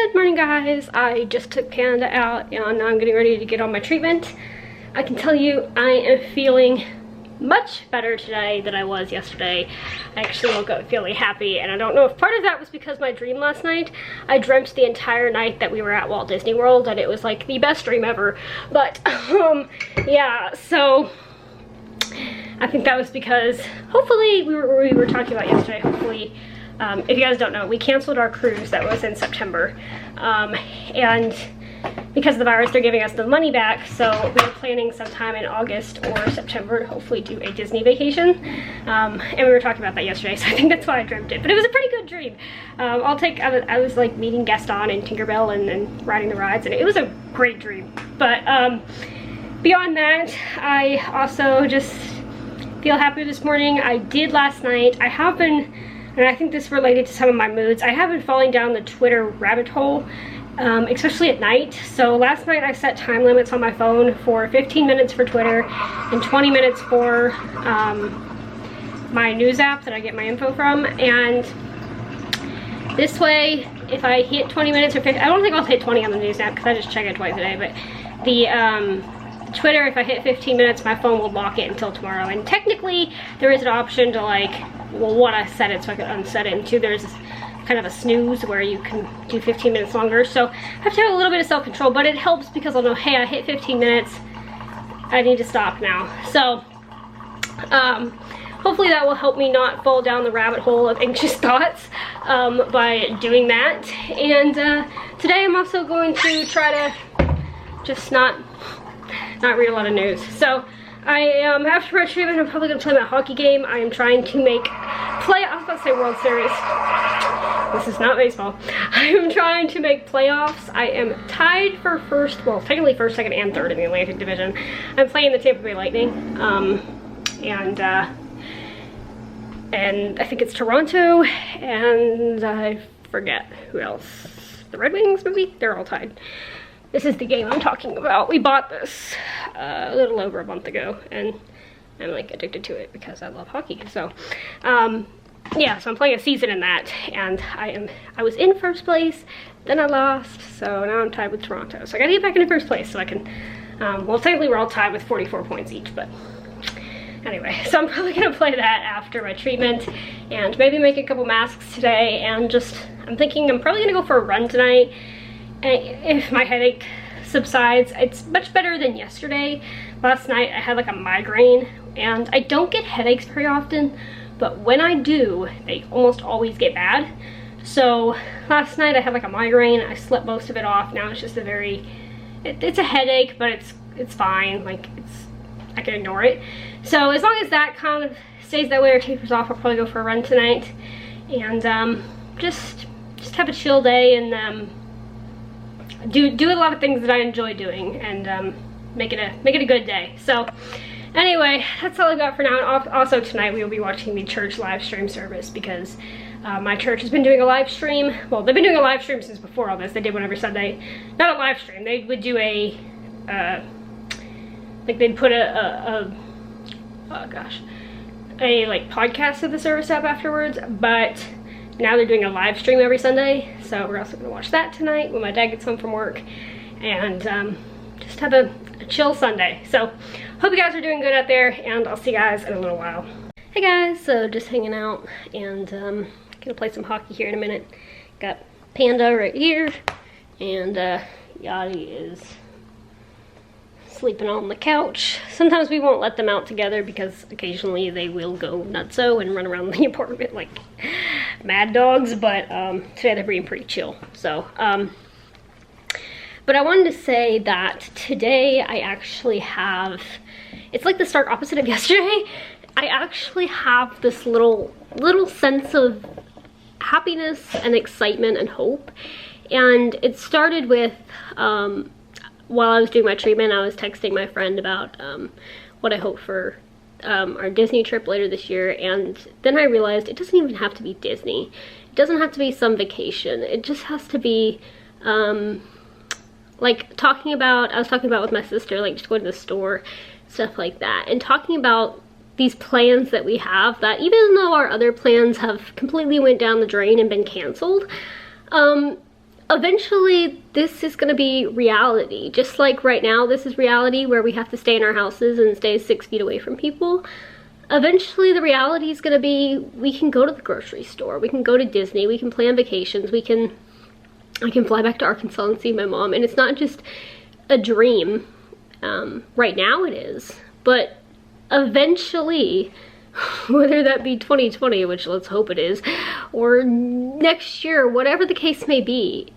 Good morning, guys. I just took Panda out and now I'm getting ready to get on my treatment. I can tell you I am feeling much better today than I was yesterday. I actually woke up feeling happy, and I don't know if part of that was because my dream last night. I dreamt the entire night that we were at Walt Disney World and it was like the best dream ever. But yeah, so I think that was because hopefully we were talking about yesterday, hopefully if you guys don't know, we canceled our cruise that was in September, and because of the virus, they're giving us the money back, so we were planning sometime in August or September to hopefully do a Disney vacation, and we were talking about that yesterday, so I think that's why I dreamt it, but it was a pretty good dream. I was like meeting Gaston and Tinkerbell and riding the rides, and it was a great dream. But beyond that, I also just feel happy this morning. I did last night. I have been, and I think this related to some of my moods, I have been falling down the Twitter rabbit hole, especially at night. So last night I set time limits on my phone for 15 minutes for Twitter and 20 minutes for my news app that I get my info from. And this way, if I hit 20 minutes or 50, I don't think I'll hit 20 on the news app because I just check it twice a day, but the Twitter, if I hit 15 minutes, my phone will lock it until tomorrow. And technically, there is an option to like, well, one, I set it so I can unset it, and two, there's this kind of a snooze where you can do 15 minutes longer. So I have to have a little bit of self-control, but it helps because I'll know, hey, I hit 15 minutes, I need to stop now. So hopefully that will help me not fall down the rabbit hole of anxious thoughts by doing that. And today I'm also going to try to just not read a lot of news. So after my treatment, I'm probably gonna play my hockey game. I am trying to I was about to say World Series. This is not baseball. I am trying to make playoffs. I am tied for first, well, technically first, second, and third in the Atlantic Division. I'm playing the Tampa Bay Lightning, and I think it's Toronto, and I forget who else. The Red Wings, maybe? They're all tied. This is the game I'm talking about. We bought this a little over a month ago, and I'm like addicted to it because I love hockey. So yeah, so I'm playing a season in that, and I was in first place, then I lost, so now I'm tied with Toronto. So I gotta get back into first place so I can, well, technically we're all tied with 44 points each, but anyway, so I'm probably gonna play that after my treatment and maybe make a couple masks today, and I'm thinking I'm probably gonna go for a run tonight. If my headache subsides, it's much better than yesterday. Last night I had like a migraine, and I don't get headaches very often, but when I do, they almost always get bad. So last night I had like a migraine. I slept most of it off. Now it's just it's a headache, but it's fine. Like I can ignore it. So as long as that kind of stays that way or tapers off, I'll probably go for a run tonight, and just have a chill day, and do a lot of things that I enjoy doing, and make it a good day. So anyway, that's all I got for now. And also tonight we will be watching the church live stream service, because my church has been doing a live stream. Well, they've been doing a live stream since before all this. They did one every Sunday. Not a live stream. They would do a like they'd put a like podcast of the service up afterwards, but now they're doing a live stream every Sunday, so we're also gonna watch that tonight when my dad gets home from work, and just have a chill Sunday. So hope you guys are doing good out there, and I'll see you guys in a little while. Hey guys, so just hanging out, and gonna play some hockey here in a minute. Got Panda right here, and Yachty is sleeping on the couch. Sometimes we won't let them out together because occasionally they will go nutso and run around the apartment like mad dogs, but today they're being pretty chill. So but I wanted to say that today I actually have, it's like the stark opposite of yesterday. I actually have this little sense of happiness and excitement and hope, and it started with while I was doing my treatment, I was texting my friend about what I hope for our Disney trip later this year, and then I realized it doesn't even have to be Disney. It doesn't have to be some vacation. It just has to be like I was talking about with my sister, like just going to the store, stuff like that, and talking about these plans that we have that even though our other plans have completely went down the drain and been canceled, eventually this is going to be reality. Just like right now this is reality where we have to stay in our houses and stay 6 feet away from people. Eventually the reality is going to be we can go to the grocery store, we can go to Disney, we can plan vacations, I can fly back to Arkansas and see my mom, and it's not just a dream. Right now it is, but eventually, whether that be 2020, which let's hope it is, or next year, whatever the case may be,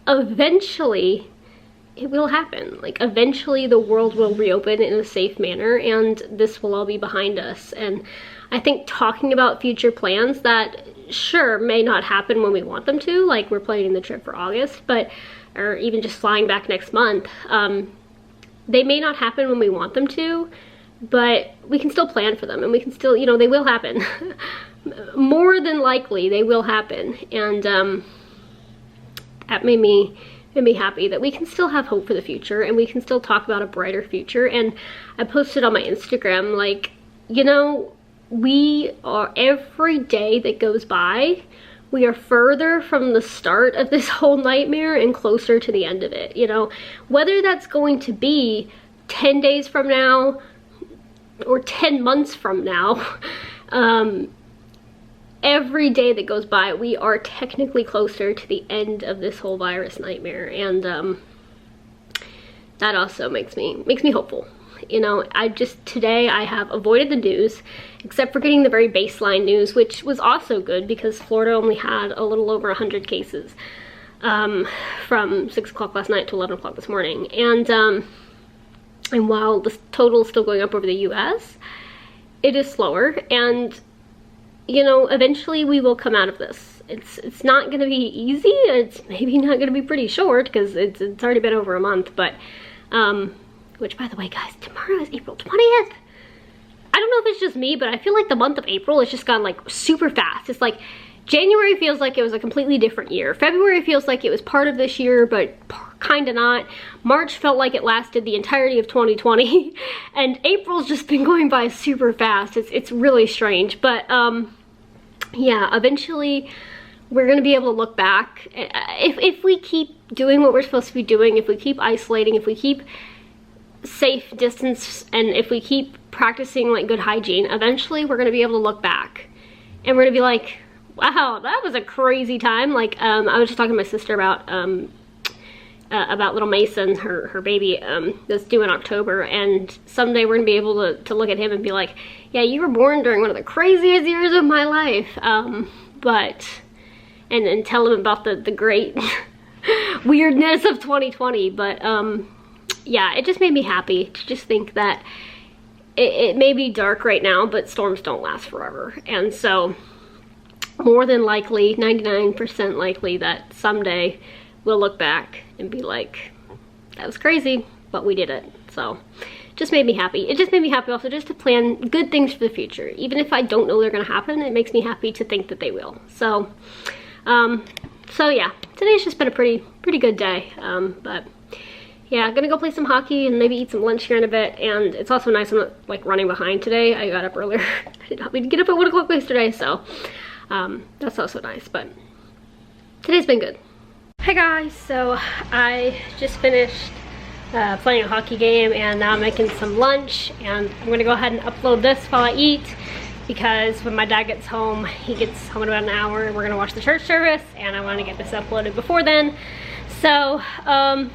eventually it will happen. Like, eventually the world will reopen in a safe manner and this will all be behind us. And I think talking about future plans that sure may not happen when we want them to, like we're planning the trip for August, but or even just flying back next month, they may not happen when we want them to, but we can still plan for them, and we can still, you know, they will happen. More than likely they will happen. And that made me happy that we can still have hope for the future and we can still talk about a brighter future. And I posted on my Instagram, like, you know, we are, every day that goes by, we are further from the start of this whole nightmare and closer to the end of it. You know, whether that's going to be 10 days from now or 10 months from now, every day that goes by, we are technically closer to the end of this whole virus nightmare. And that also makes me hopeful. You know, today I have avoided the news, except for getting the very baseline news, which was also good because Florida only had a little over 100 cases from 6 o'clock last night to 11 o'clock this morning. And while the total is still going up over the US, it is slower. And, you know, eventually we will come out of this. It's not going to be easy. It's maybe not going to be pretty short because it's already been over a month, but which, by the way, guys, tomorrow is April 20th. I don't know if it's just me, but I feel like the month of April has just gone like super fast. It's like January feels like it was a completely different year. February feels like it was part of this year, but kind of not. March felt like it lasted the entirety of 2020. And April's just been going by super fast. It's really strange. But yeah, eventually we're going to be able to look back. If we keep doing what we're supposed to be doing, if we keep isolating, if we keep safe distance, and if we keep practicing like good hygiene, eventually we're going to be able to look back and we're going to be like, wow, that was a crazy time. Like I was just talking to my sister about little Mason, her baby, that's due in October, and someday we're gonna be able to look at him and be like, yeah, you were born during one of the craziest years of my life. And tell him about the great weirdness of 2020. But yeah, it just made me happy to just think that it may be dark right now, but storms don't last forever. And so more than likely, 99% likely, that someday we'll look back and be like, that was crazy, but we did it. So just made me happy. It just made me happy also just to plan good things for the future. Even if I don't know they're gonna happen, it makes me happy to think that they will. So so yeah, today's just been a pretty good day. But yeah, I'm gonna go play some hockey and maybe eat some lunch here in a bit. And it's also nice I'm not like running behind today. I got up earlier. I did not mean to get up at 1 o'clock yesterday, so that's also nice. But today's been good. Hi guys, so I just finished playing a hockey game and now I'm making some lunch, and I'm gonna go ahead and upload this while I eat, because when my dad gets home, he gets home in about an hour and we're gonna watch the church service, and I want to get this uploaded before then. So that's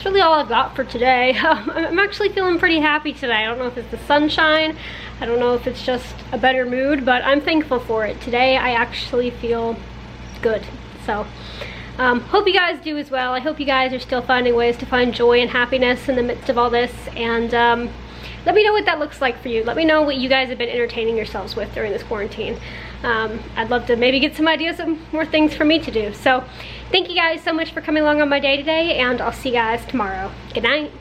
really all I've got for today. I'm actually feeling pretty happy today. I don't know if it's the sunshine, I don't know if it's just a better mood, but I'm thankful for it. Today I actually feel good. So hope you guys do as well. I hope you guys are still finding ways to find joy and happiness in the midst of all this. And let me know what that looks like for you. Let me know what you guys have been entertaining yourselves with during this quarantine. I'd love to maybe get some ideas of more things for me to do. So thank you guys so much for coming along on my day today, and I'll see you guys tomorrow. Good night.